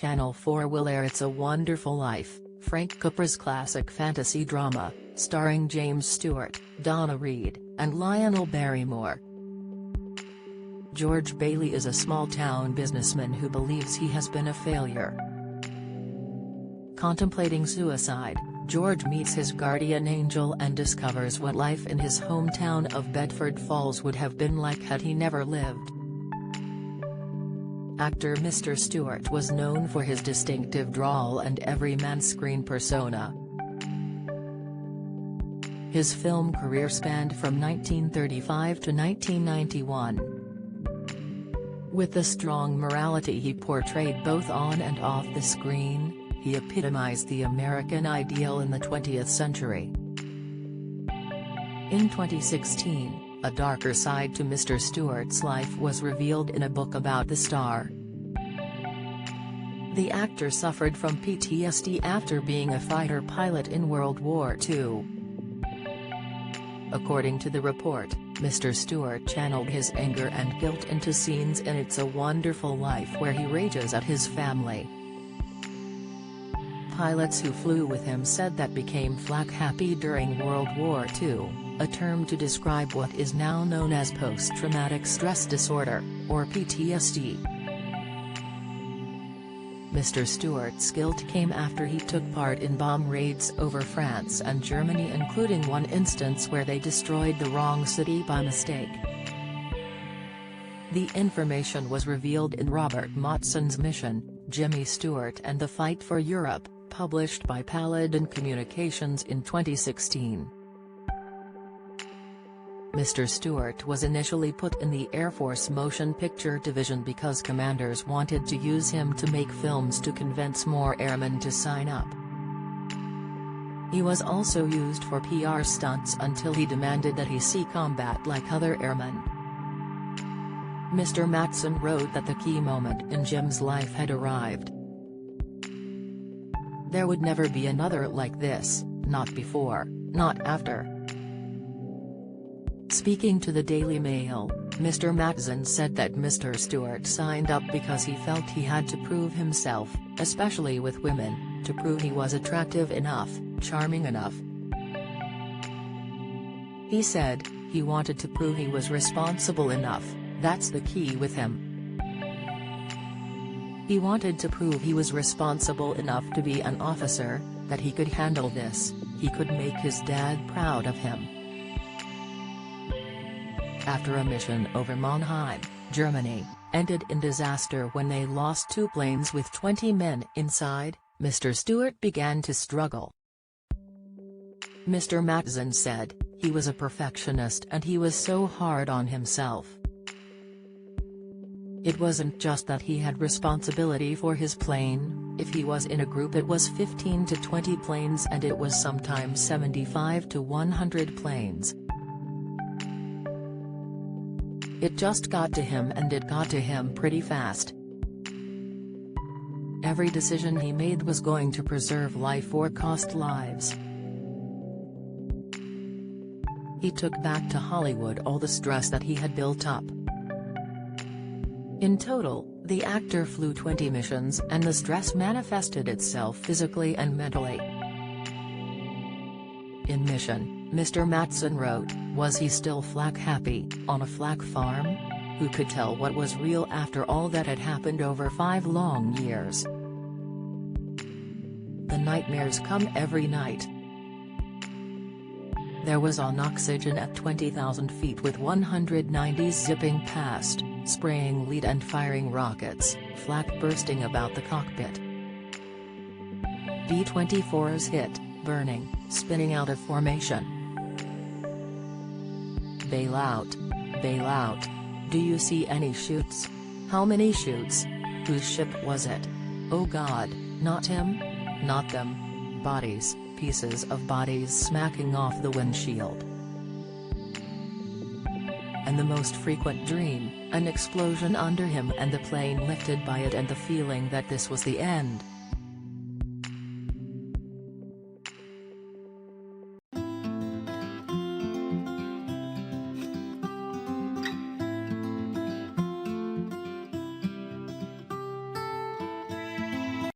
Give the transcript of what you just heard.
Channel 4 will air It's a Wonderful Life, Frank Capra's classic fantasy drama, starring James Stewart, Donna Reed, and Lionel Barrymore. George Bailey is a small-town businessman who believes he has been a failure. Contemplating suicide, George meets his guardian angel and discovers what life in his hometown of Bedford Falls would have been like had he never lived. Actor Mr. Stewart was known for his distinctive drawl and everyman screen persona. His film career spanned from 1935 to 1991. With the strong morality he portrayed both on and off the screen, he epitomized the American ideal in the 20th century. In 2016, a darker side to Mr. Stewart's life was revealed in a book about the star. The actor suffered from PTSD after being a fighter pilot in World War II. According to the report, Mr. Stewart channeled his anger and guilt into scenes in It's a Wonderful Life where he rages at his family. Pilots who flew with him said that became flak happy during World War II, a term to describe what is now known as post-traumatic stress disorder, or PTSD. Mr. Stewart's guilt came after he took part in bomb raids over France and Germany, including one instance where they destroyed the wrong city by mistake. The information was revealed in Robert Motson's Mission, Jimmy Stewart and the Fight for Europe, published by Paladin Communications in 2016. Mr. Stewart was initially put in the Air Force Motion Picture Division because commanders wanted to use him to make films to convince more airmen to sign up. He was also used for PR stunts until he demanded that he see combat like other airmen. Mr. Matson wrote that the key moment in Jim's life had arrived. There would never be another like this, not before, not after. Speaking to the Daily Mail, Mr. Matson said that Mr. Stewart signed up because he felt he had to prove himself, especially with women, to prove he was attractive enough, charming enough. He said, he wanted to prove he was responsible enough, that's the key with him. He wanted to prove he was responsible enough to be an officer, that he could handle this, he could make his dad proud of him. After a mission over Mannheim, Germany, ended in disaster when they lost 2 planes with 20 men inside, Mr. Stewart began to struggle. Mr. Matson said, he was a perfectionist and he was so hard on himself. It wasn't just that he had responsibility for his plane, if he was in a group it was 15 to 20 planes and it was sometimes 75 to 100 planes. It just got to him and it got to him pretty fast. Every decision he made was going to preserve life or cost lives. He took back to Hollywood all the stress that he had built up. In total, the actor flew 20 missions and the stress manifested itself physically and mentally. In Mission, Mr. Matson wrote, was he still flak happy, on a flak farm? Who could tell what was real after all that had happened over 5 long years? The nightmares come every night. There was on oxygen at 20,000 feet with 190s zipping past, spraying lead and firing rockets, flak bursting about the cockpit. B-24s hit, burning, spinning out of formation. Bail out. Bail out. Do you see any chutes? How many chutes? Whose ship was it? Oh God, not him? Not them. Bodies, pieces of bodies smacking off the windshield. And the most frequent dream, an explosion under him and the plane lifted by it and the feeling that this was the end.